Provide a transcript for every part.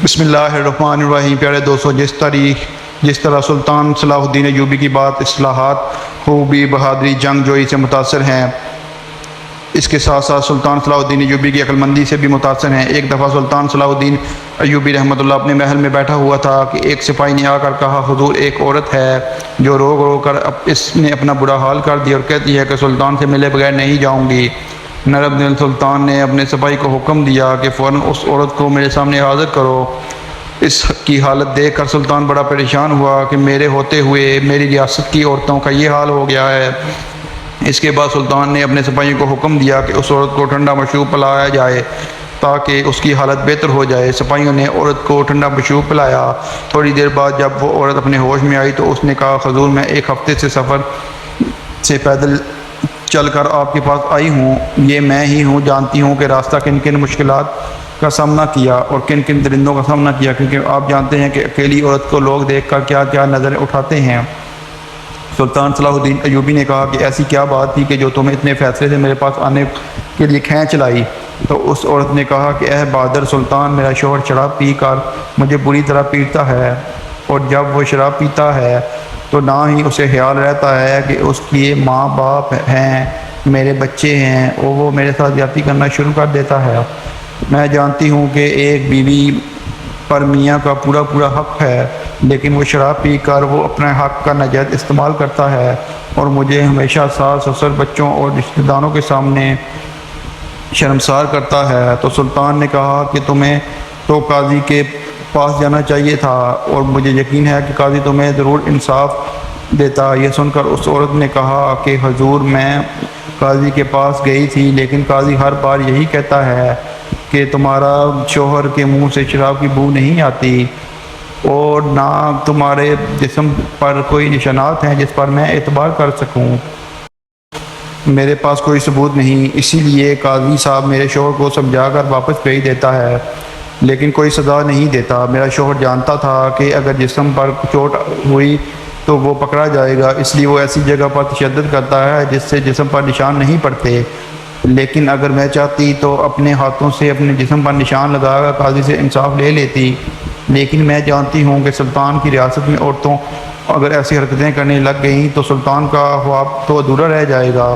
بسم اللہ الرحمن الرحیم۔ پیارے دوستو، جس طرح سلطان صلاح الدین ایوبی کی بات اصلاحات، خوبی، بہادری، جنگ جوئی سے متاثر ہیں، اس کے ساتھ ساتھ سلطان صلاح الدین ایوبی کی عقل مندی سے بھی متاثر ہیں۔ ایک دفعہ سلطان صلاح الدین ایوبی رحمۃ اللہ اپنے محل میں بیٹھا ہوا تھا کہ ایک سپاہی نے آ کر کہا، حضور ایک عورت ہے جو رو رو کر اس نے اپنا برا حال کر دیا اور کہتی ہے کہ سلطان سے ملے بغیر نہیں جاؤں گی۔ نرم دل سلطان نے اپنے سپاہی کو حکم دیا کہ فوراً اس عورت کو میرے سامنے حاضر کرو۔ اس کی حالت دیکھ کر سلطان بڑا پریشان ہوا کہ میرے ہوتے ہوئے میری ریاست کی عورتوں کا یہ حال ہو گیا ہے۔ اس کے بعد سلطان نے اپنے سپاہیوں کو حکم دیا کہ اس عورت کو ٹھنڈا مشروب پلایا جائے تاکہ اس کی حالت بہتر ہو جائے۔ سپاہیوں نے عورت کو ٹھنڈا مشروب پلایا۔ تھوڑی دیر بعد جب وہ عورت اپنے ہوش میں آئی تو اس نے کہا، حضور میں ایک ہفتے سے سفر سے پیدل چل کر آپ کے پاس آئی ہوں۔ یہ میں ہی ہوں، جانتی ہوں کہ راستہ کن کن مشکلات کا سامنا کیا اور کن کن درندوں کا سامنا کیا، کیونکہ آپ جانتے ہیں کہ اکیلی عورت کو لوگ دیکھ کر کیا کیا نظریں اٹھاتے ہیں۔ سلطان صلاح الدین ایوبی نے کہا کہ ایسی کیا بات تھی کہ جو تمہیں اتنے فیصلے سے میرے پاس آنے کے لیے کھینچ لائی؟ تو اس عورت نے کہا کہ اے بہادر سلطان، میرا شوہر شراب پی کر مجھے بری طرح پیٹتا ہے، اور جب وہ شراب پیتا ہے تو نہ ہی اسے خیال رہتا ہے کہ اس کے ماں باپ ہیں، میرے بچے ہیں، اور وہ میرے ساتھ زیادتی کرنا شروع کر دیتا ہے۔ میں جانتی ہوں کہ ایک بیوی پر میاں کا پورا حق ہے، لیکن وہ شراب پی کر وہ اپنے حق کا ناجائز استعمال کرتا ہے اور مجھے ہمیشہ ساس سسر بچوں اور رشتہ داروں کے سامنے شرمسار کرتا ہے۔ تو سلطان نے کہا کہ تمہیں تو قاضی کے پاس جانا چاہیے تھا، اور مجھے یقین ہے کہ قاضی تمہیں ضرور انصاف دیتا۔ یہ سن کر اس عورت نے کہا کہ حضور میں قاضی کے پاس گئی تھی، لیکن قاضی ہر بار یہی کہتا ہے کہ تمہارا شوہر کے منہ سے شراب کی بو نہیں آتی، اور نہ تمہارے جسم پر کوئی نشانات ہیں جس پر میں اعتبار کر سکوں۔ میرے پاس کوئی ثبوت نہیں، اسی لیے قاضی صاحب میرے شوہر کو سمجھا کر واپس بھیج دیتا ہے، لیکن کوئی سزا نہیں دیتا۔ میرا شوہر جانتا تھا کہ اگر جسم پر چوٹ ہوئی تو وہ پکڑا جائے گا، اس لیے وہ ایسی جگہ پر تشدد کرتا ہے جس سے جسم پر نشان نہیں پڑتے، لیکن اگر میں چاہتی تو اپنے ہاتھوں سے اپنے جسم پر نشان لگا کر قاضی سے انصاف لے لیتی، لیکن میں جانتی ہوں کہ سلطان کی ریاست میں عورتوں اگر ایسی حرکتیں کرنے لگ گئیں تو سلطان کا خواب تو ادھورا رہ جائے گا۔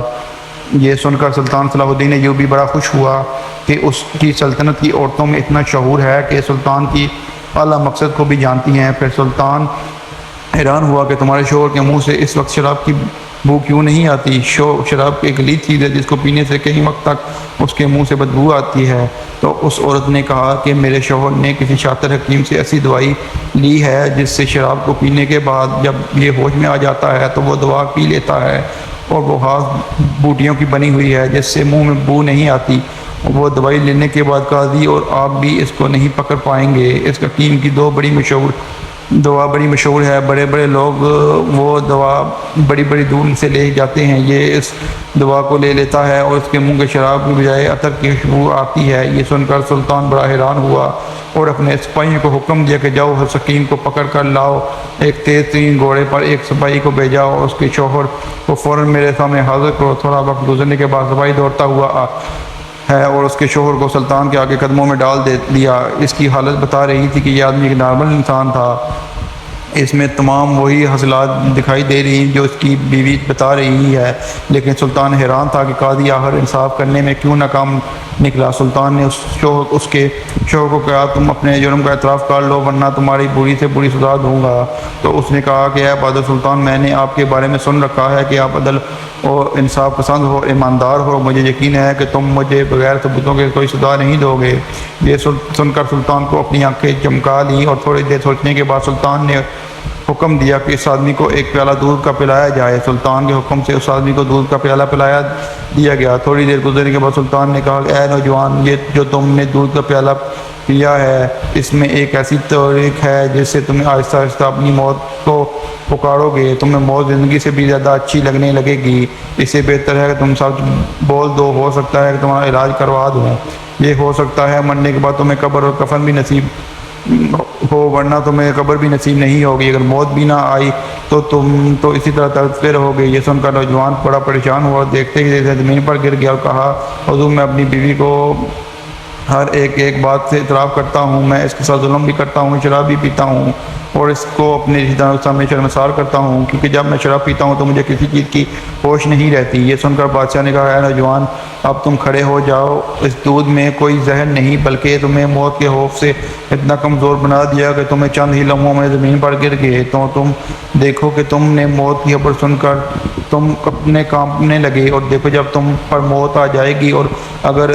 یہ سن کر سلطان صلاح الدین ایوبی بڑا خوش ہوا کہ اس کی سلطنت کی عورتوں میں اتنا شعور ہے کہ سلطان کی اعلیٰ مقصد کو بھی جانتی ہیں۔ پھر سلطان حیران ہوا کہ تمہارے شوہر کے منہ سے اس وقت شراب کی بو کیوں نہیں آتی؟ شراب ایک غلیظ چیز ہے جس کو پینے سے کئی وقت تک اس کے منہ سے بدبو آتی ہے۔ تو اس عورت نے کہا کہ میرے شوہر نے کسی شاطر حکیم سے ایسی دوائی لی ہے جس سے شراب کو پینے کے بعد جب یہ ہوش میں آ جاتا ہے تو وہ دوا پی لیتا ہے، اور وہ خاص بوٹیوں کی بنی ہوئی ہے جس سے منہ میں بو نہیں آتی۔ وہ دوائی لینے کے بعد قاضی اور آپ بھی اس کو نہیں پکڑ پائیں گے۔ اس حکیم کی دوا بڑی مشہور ہے، بڑے بڑے لوگ وہ دوا بڑی دور سے لے جاتے ہیں۔ یہ اس دوا کو لے لیتا ہے اور اس کے منہ کے شراب کی بجائے عطر کی خوشبو آتی ہے۔ یہ سن کر سلطان بڑا حیران ہوا اور اپنے سپاہیوں کو حکم دیا کہ جاؤ اس حکیم کو پکڑ کر لاؤ۔ ایک تیز ترین گھوڑے پر ایک سپاہی کو بھیجا اور اس کے شوہر کو فوراً میرے سامنے حاضر کرو۔ تھوڑا وقت گزرنے کے بعد سپاہی دوڑتا ہوا ہے اور اس کے شوہر کو سلطان کے آگے قدموں میں ڈال دیا۔ اس کی حالت بتا رہی تھی کہ یہ آدمی ایک نارمل انسان تھا، اس میں تمام وہی حاصلات دکھائی دے رہی جو اس کی بیوی بتا رہی ہے، لیکن سلطان حیران تھا کہ قاضی آخر انصاف کرنے میں کیوں ناکام نکلا۔ سلطان نے اس کے شوہر کو کہا، تم اپنے جرم کا اعتراف کر لو ورنہ تمہاری بری سے بری سزا دوں گا۔ تو اس نے کہا کہ اے بہادر سلطان، میں نے آپ کے بارے میں سن رکھا ہے کہ آپ عدل اور انصاف پسند ہو، ایماندار ہو، مجھے یقین ہے کہ تم مجھے بغیر ثبوتوں کے کوئی سزا نہیں دو گے۔ یہ سن کر سلطان کو اپنی آنکھیں چمکا لیں اور تھوڑی دیر سوچنے کے بعد سلطان نے حکم دیا کہ اس آدمی کو ایک پیالہ دودھ کا پلایا جائے۔ سلطان کے حکم سے اس آدمی کو دودھ کا پیالہ پلایا دیا گیا۔ تھوڑی دیر گزرنے کے بعد سلطان نے کہا کہ اے نوجوان، یہ جو تم نے دودھ کا پیالہ پیا ہے اس میں ایک ایسی تحریک ہے جس سے تمہیں آہستہ آہستہ اپنی موت کو پکارو گے۔ تمہیں موت زندگی سے بھی زیادہ اچھی لگنے لگے گی۔ اس سے بہتر ہے کہ تم سب بول دو، ہو سکتا ہے کہ تمہارا علاج کروا دوں۔ یہ ہو سکتا ہے مرنے کے بعد تمہیں قبر اور کفن بھی نصیب ہو، ورنہ تمہیں قبر بھی نصیب نہیں ہوگی۔ اگر موت بھی نہ آئی تو تم تو اسی طرح تڑپتے رہو گے۔ یہ سن کر نوجوان بڑا پریشان ہوا اور دیکھتے ہی دیکھتے زمین پر گر گیا اور کہا، حضور میں اپنی بیوی کو ہر ایک بات سے اعتراف کرتا ہوں، میں اس کے ساتھ ظلم بھی کرتا ہوں، شراب بھی پیتا ہوں اور اس کو اپنے رشتہ داروں کے سامنے شرمسار کرتا ہوں، کیونکہ جب میں شراب پیتا ہوں تو مجھے کسی چیز کی ہوش نہیں رہتی۔ یہ سن کر بادشاہ نے کہا، اے نوجوان، اب تم کھڑے ہو جاؤ، اس دودھ میں کوئی زہر نہیں، بلکہ تمہیں موت کے خوف سے اتنا کمزور بنا دیا کہ تمہیں چند ہی لمحوں میں زمین پر گر گئے، تو تم دیکھو کہ تم نے موت کی خبر سن کر تم اپنے کانپنے لگے، اور دیکھو جب تم پر موت آ جائے گی اور اگر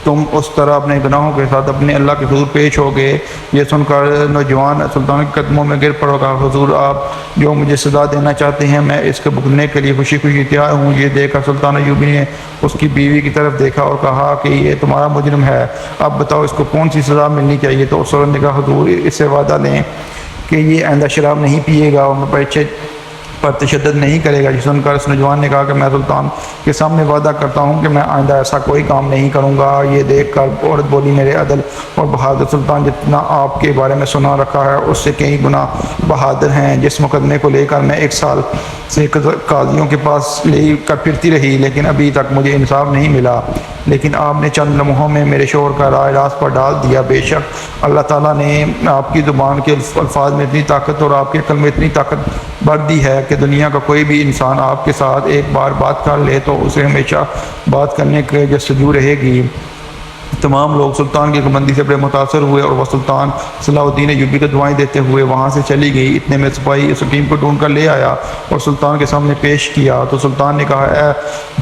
تم اس طرح اپنے گناہوں کے ساتھ اپنے اللہ کے حضور پیش ہو گئے۔ یہ سن کر نوجوان سلطان کے قدموں میں گر پڑا اور کہا، حضور، آپ جو مجھے سزا دینا چاہتے ہیں میں اس کے بھگتنے کے لیے خوشی خوشی تیار ہوں۔ یہ دیکھ کر سلطان ایوبی نے اس کی بیوی کی طرف دیکھا اور کہا کہ یہ تمہارا مجرم ہے، اب بتاؤ اس کو کون سی سزا ملنی چاہیے؟ تو اس عورت نے کہا، حضور، اس سے وعدہ لیں کہ یہ آئندہ شراب نہیں پیے گا اور میں پر تشدد نہیں کرے گا۔ جس سن کر اس نوجوان نے کہا کہ میں سلطان کے سامنے وعدہ کرتا ہوں کہ میں آئندہ ایسا کوئی کام نہیں کروں گا۔ یہ دیکھ کر عورت بولی، میرے عدل اور بہادر سلطان جتنا آپ کے بارے میں سنا رکھا ہے اس سے کئی گنا بہادر ہیں۔ جس مقدمے کو لے کر میں 1 سال سے قاضیوں کے پاس لے کر پھرتی رہی لیکن ابھی تک مجھے انصاف نہیں ملا، لیکن آپ نے چند لمحوں میں میرے شوہر کا راہ راست پر ڈال دیا۔ بے شک اللہ تعالیٰ نے آپ کی زبان کے الفاظ میں اتنی طاقت اور آپ کی عقل میں اتنی طاقت بڑھ دی ہے کہ دنیا کا کوئی بھی انسان آپ کے ساتھ ایک بار بات کر لے تو اسے ہمیشہ بات کرنے کے جستجو رہے گی۔ تمام لوگ سلطان کی پابندی سے بڑے متاثر ہوئے اور وہ سلطان صلاح الدین ایوبی کو دعائیں دیتے ہوئے وہاں سے چلی گئی۔ اتنے میں سپاہی اس حکیم کو ڈھونڈ کر لے آیا اور سلطان کے سامنے پیش کیا، تو سلطان نے کہا، اے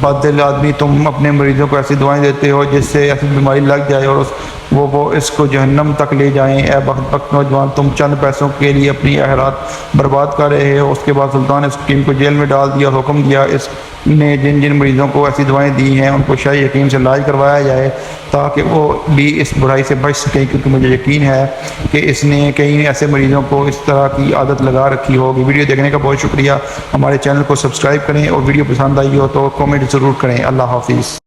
بددل آدمی، تم اپنے مریضوں کو ایسی دعائیں دیتے ہو جس سے ایسی بیماری لگ جائے اور وہ اس کو جہنم تک لے جائیں۔ اے بدبخت نوجوان، تم چند پیسوں کے لیے اپنی حیات برباد کر رہے ہو۔ اس کے بعد سلطان نے اس حکیم کو جیل میں ڈال دیا اور حکم دیا اس نے جن جن مریضوں کو ایسی دعائیں دی ہیں ان کو شاہی حکیم سے علاج کروایا جائے تاکہ وہ بھی اس برائی سے بچ سکیں، کیونکہ مجھے یقین ہے کہ اس نے کئی ایسے مریضوں کو اس طرح کی عادت لگا رکھی ہوگی۔ ویڈیو دیکھنے کا بہت شکریہ۔ ہمارے چینل کو سبسکرائب کریں اور ویڈیو پسند آئی ہو تو کامنٹ ضرور کریں۔ اللہ حافظ۔